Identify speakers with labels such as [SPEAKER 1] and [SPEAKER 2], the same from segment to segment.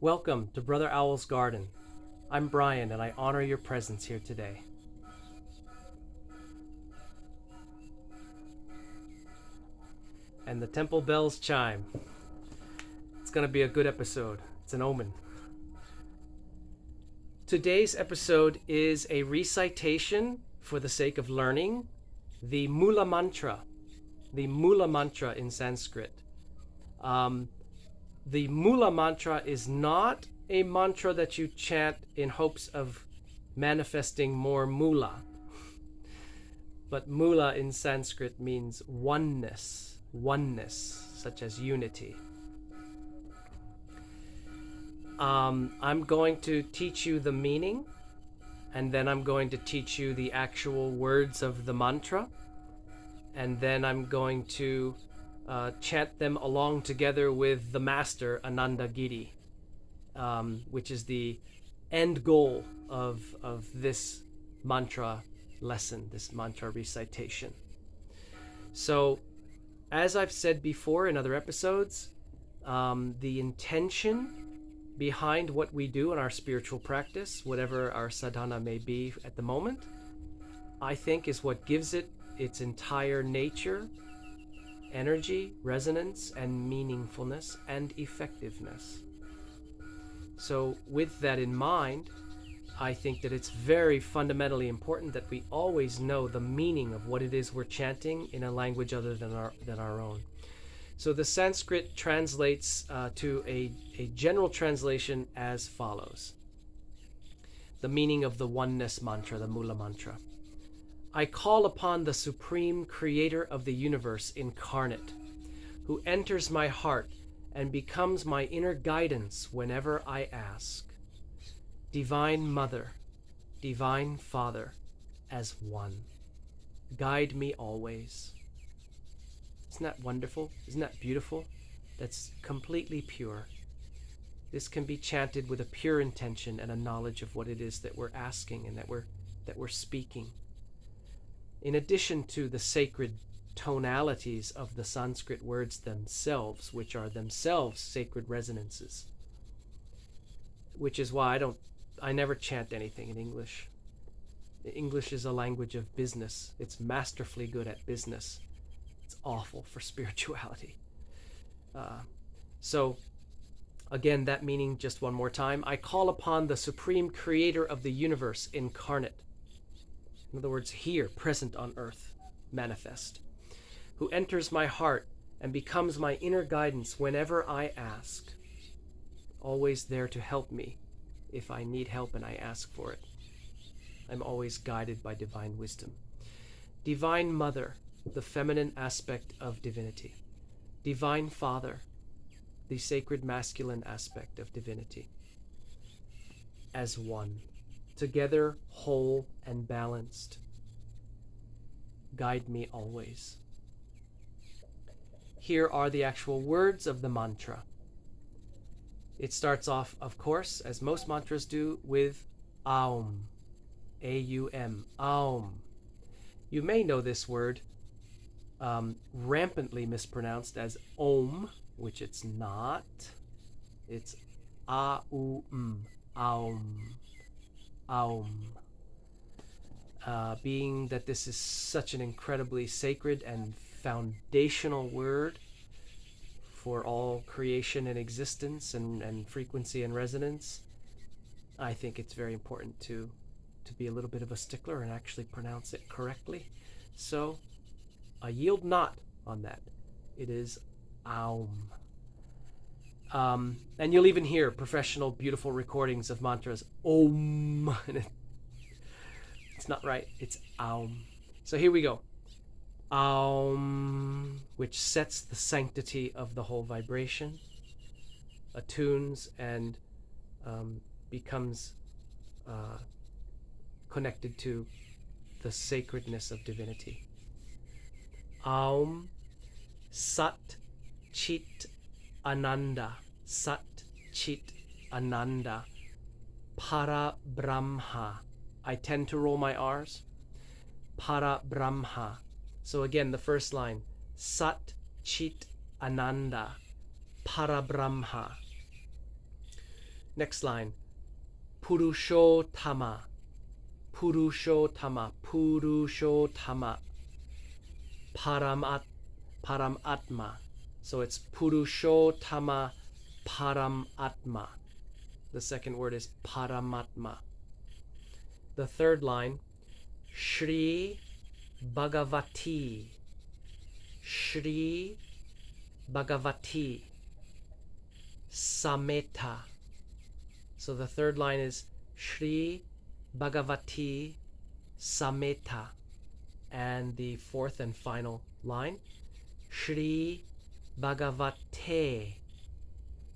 [SPEAKER 1] Welcome to Brother Owl's Garden. I'm Brian, and I honor your presence here today. And the temple bells chime. It's going to be a good episode. It's an omen. Today's episode is a recitation for the sake of learning the Moola mantra. The Moola mantra in Sanskrit. The Moola mantra is not a mantra that you chant in hopes of manifesting more Moola. But Moola in Sanskrit means oneness, such as unity. I'm going to teach you the meaning, and then I'm going to teach you the actual words of the mantra, and then I'm going to chant them along together with the master Ananda, which is the end goal of this mantra lesson, this mantra recitation. So, as I've said before in other episodes, the intention behind what we do in our spiritual practice, whatever our sadhana may be at the moment, I think is what gives it its entire nature, energy, resonance, and meaningfulness, and effectiveness. So with that in mind, I think that it's very fundamentally important that we always know the meaning of what it is we're chanting in a language other than our own. So the Sanskrit translates to a general translation as follows. The meaning of the oneness mantra, the Moola mantra. I call upon the supreme creator of the universe incarnate, who enters my heart and becomes my inner guidance whenever I ask. Divine Mother, Divine Father, as one. Guide me always. Isn't that wonderful? Isn't that beautiful? That's completely pure. This can be chanted with a pure intention and a knowledge of what it is that we're asking and that we're speaking. In addition to the sacred tonalities of the Sanskrit words themselves, which are themselves sacred resonances, which is why I never chant anything in English. English is a language of business. It's masterfully good at business. It's awful for spirituality. So, again, that meaning just one more time. I call upon the supreme creator of the universe incarnate. In other words, here, present on earth, manifest, who enters my heart and becomes my inner guidance whenever I ask. Always there to help me if I need help and I ask for it. I'm always guided by divine wisdom. Divine Mother, the feminine aspect of divinity. Divine Father, the sacred masculine aspect of divinity. As one. Together, whole and balanced. Guide me always. Here are the actual words of the mantra. It starts off, of course, as most mantras do, with Aum. A-U-M. Aum. You may know this word rampantly mispronounced as Om, which it's not. It's A-U-M. Aum. Aum. Being that this is such an incredibly sacred and foundational word for all creation and existence and frequency and resonance, I think it's very important to be a little bit of a stickler and actually pronounce it correctly. So, I yield not on that. It is Aum. And you'll even hear professional, beautiful recordings of mantras, Om. It's not right, it's Aum. So here we go. Aum, which sets the sanctity of the whole vibration, attunes and becomes connected to the sacredness of divinity. Aum, Sat, Chit, Ananda. Sat, Chit, Ananda. Parabramha. I tend to roll my R's. Parabramha. So again, the first line. Sat, Chit, Ananda. Parabramha. Next line. Purushotama. Purushotama. Purushotama. Paramatma. So it's Purushotama Paramatma. The second word is Paramatma. The third line, Shri Bhagavati. Shri Bhagavati Sameta. So the third line is Shri Bhagavati Sameta. And the fourth and final line, Shri Bhagavate.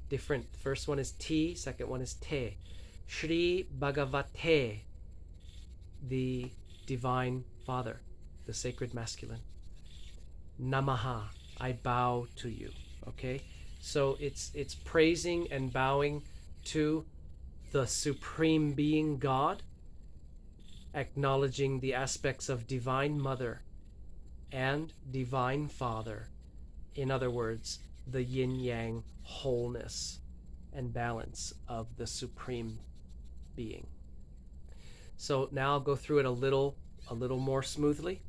[SPEAKER 1] Different. First one is T, second one is Te. Shri Bhagavate, the Divine Father, the Sacred Masculine. Namaha, I bow to you. Okay? So it's praising and bowing to the Supreme Being God, acknowledging the aspects of Divine Mother and Divine Father. In other words, the yin-yang wholeness and balance of the Supreme Being. So now I'll go through it a little more smoothly.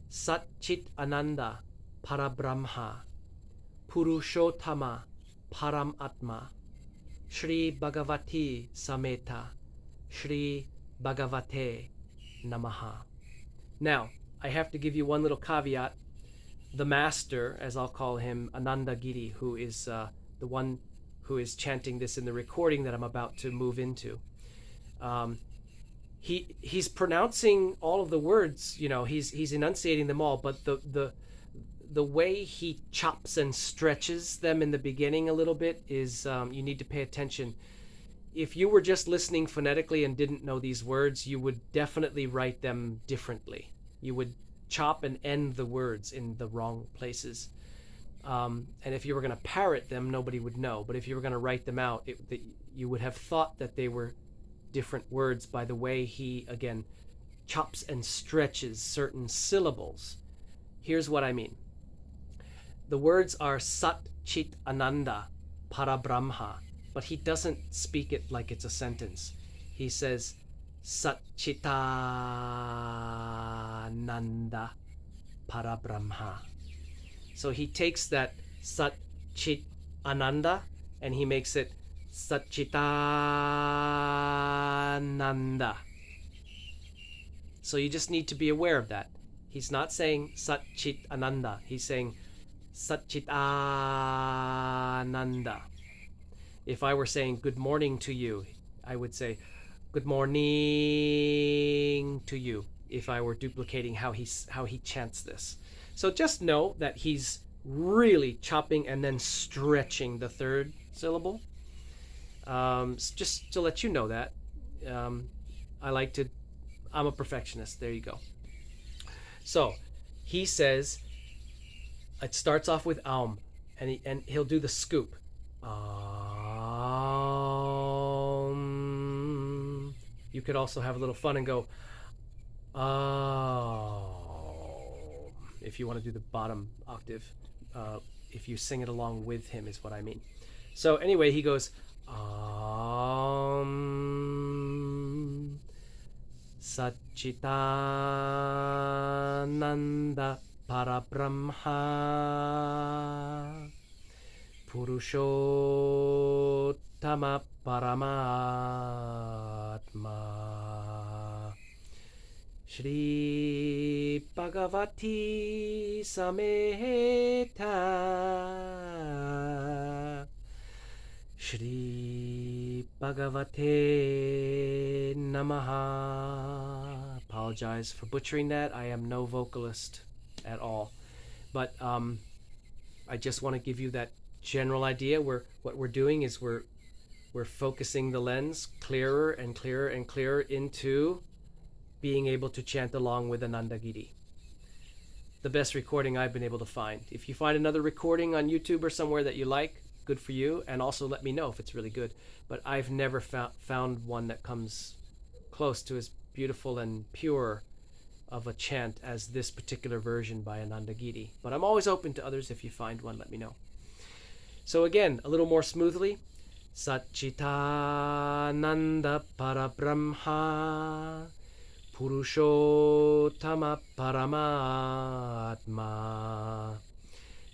[SPEAKER 1] Sat Chit Ananda Parabramha Purushotama Paramatma Shri Bhagavati Sameta Shri Bhagavate Namaha. Now, I have to give you one little caveat. The master, as I'll call him, Ananda Giri, who is the one who is chanting this in the recording that I'm about to move into, he's pronouncing all of the words, he's enunciating them all, but the way he chops and stretches them in the beginning a little bit is, you need to pay attention. If you were just listening phonetically and didn't know these words, you would definitely write them differently. You would chop and end the words in the wrong places. And if you were going to parrot them, nobody would know. But if you were going to write them out, you would have thought that they were different words by the way he, again, chops and stretches certain syllables. Here's what I mean. The words are Sat Chit Ananda Parabramha, but he doesn't speak it like it's a sentence. He says Sat Chitananda Parabramha. So he takes that Sat Chit Ananda and he makes it Sat Chitananda. So you just need to be aware of that. He's not saying Sat Chit Ananda. He's saying Sat Chitananda. If I were saying good morning to you, I would say good morning to you, if I were duplicating how he chants this. So just know that he's really chopping and then stretching the third syllable. Just to let you know that. I'm a perfectionist. There you go. So he says, it starts off with Aum, and he'll do the scoop. You could also have a little fun and go, if you want to do the bottom octave. If you sing it along with him is what I mean. So anyway, he goes, Satchitananda Parabramha Purushotama Paramatma Shri Bhagavati Sameta Shri Bhagavate Namaha. Apologize for butchering that. I am no vocalist at all. But I just want to give you that general idea where what we're doing is we're focusing the lens clearer and clearer and clearer into being able to chant along with Ananda Giri. The best recording I've been able to find. If you find another recording on YouTube or somewhere that you like, good for you, and also let me know if it's really good. But I've never found one that comes close to as beautiful and pure of a chant as this particular version by Ananda Giri. But I'm always open to others. If you find one, let me know. So again, a little more smoothly. Satchitananda Parabramha Purushotama Paramatma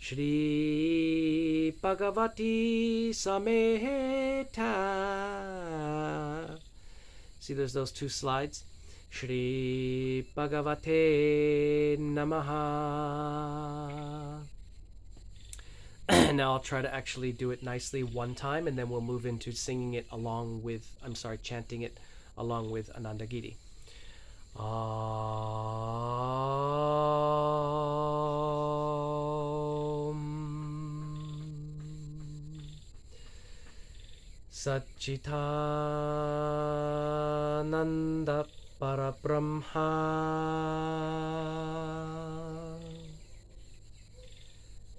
[SPEAKER 1] Shri Bhagavati Sameta. See, there's those two slides. Shri Bhagavate Namaha. Now I'll try to actually do it nicely one time, and then we'll move into singing it along with, chanting it along with Ananda Giri. Satchitananda Parabramha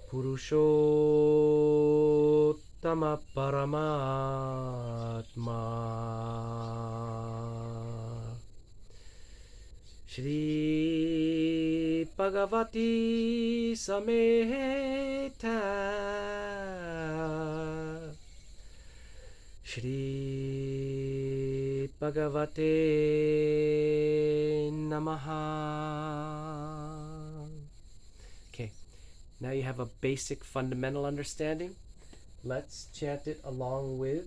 [SPEAKER 1] Purushotama Paramatma Shri Bhagavati Sameta Shri Bhagavate Namaha. Okay, now you have a basic fundamental understanding. Let's chant it along with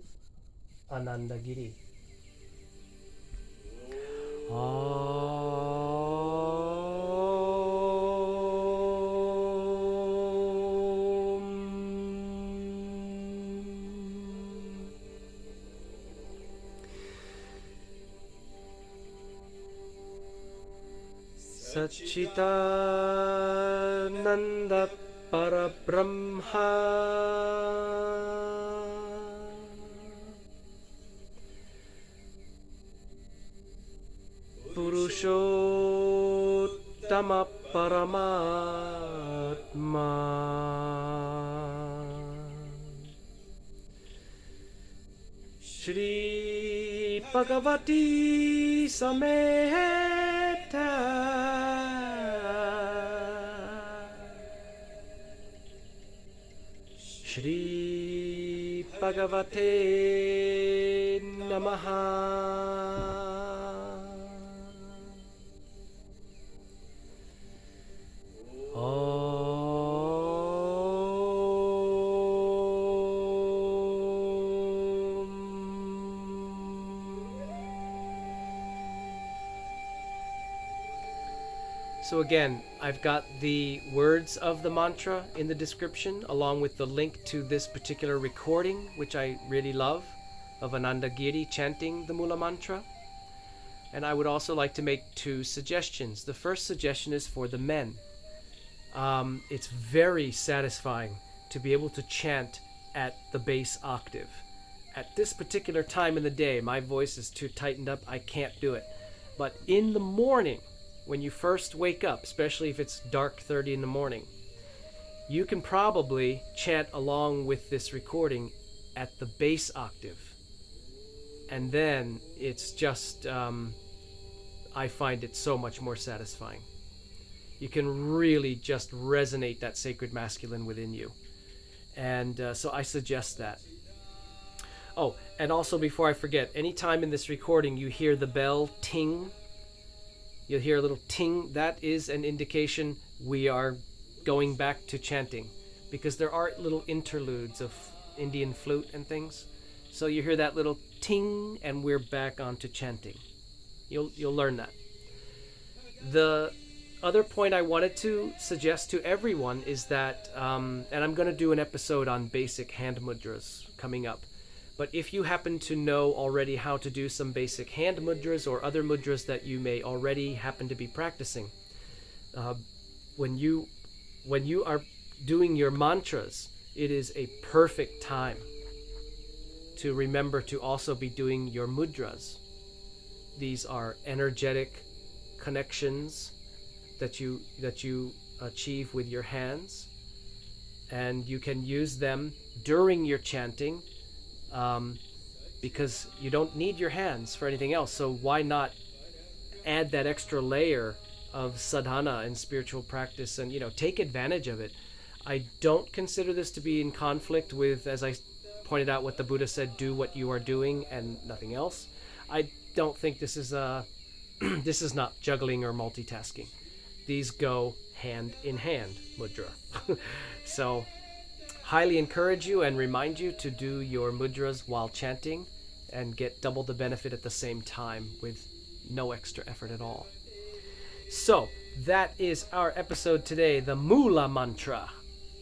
[SPEAKER 1] Ananda Giri. Satchitananda Parabramha Purushotama Paramatma Shri Bhagavati Sameta Shri Bhagavate Namaha. So again, I've got the words of the mantra in the description, along with the link to this particular recording, which I really love, of Ananda Giri chanting the Moola mantra. And I would also like to make two suggestions. The first suggestion is for the men. It's very satisfying to be able to chant at the base octave. At this particular time in the day, my voice is too tightened up, I can't do it. But in the morning, when you first wake up, especially if it's dark 30 in the morning, you can probably chant along with this recording at the base octave. And then it's just, I find it so much more satisfying. You can really just resonate that sacred masculine within you. And so I suggest that. Oh, and also before I forget, anytime in this recording you hear the bell ting, you'll hear a little ting. That is an indication we are going back to chanting, because there are little interludes of Indian flute and things. So you hear that little ting, and we're back onto chanting. You'll learn that. The other point I wanted to suggest to everyone is that, and I'm going to do an episode on basic hand mudras coming up. But if you happen to know already how to do some basic hand mudras or other mudras that you may already happen to be practicing, when you are doing your mantras, it is a perfect time to remember to also be doing your mudras. These are energetic connections that you achieve with your hands, and you can use them during your chanting. Because you don't need your hands for anything else, so why not add that extra layer of sadhana and spiritual practice and take advantage of it. I don't consider this to be in conflict with, as I pointed out what the Buddha said, do what you are doing and nothing else. I don't think this is this is not juggling or multitasking. These go hand in hand, mudra. So, highly encourage you and remind you to do your mudras while chanting and get double the benefit at the same time with no extra effort at all. So, that is our episode today, the Moola mantra,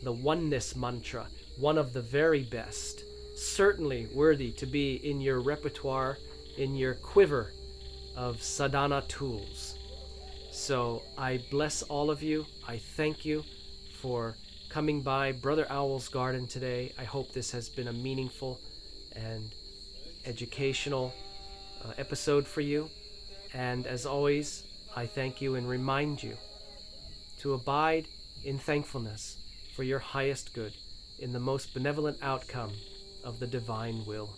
[SPEAKER 1] the oneness mantra, one of the very best, certainly worthy to be in your repertoire, in your quiver of sadhana tools. So I bless all of you. I thank you for coming by Brother Owl's garden today. I hope this has been a meaningful and educational episode for you. And as always, I thank you and remind you to abide in thankfulness for your highest good in the most benevolent outcome of the divine will.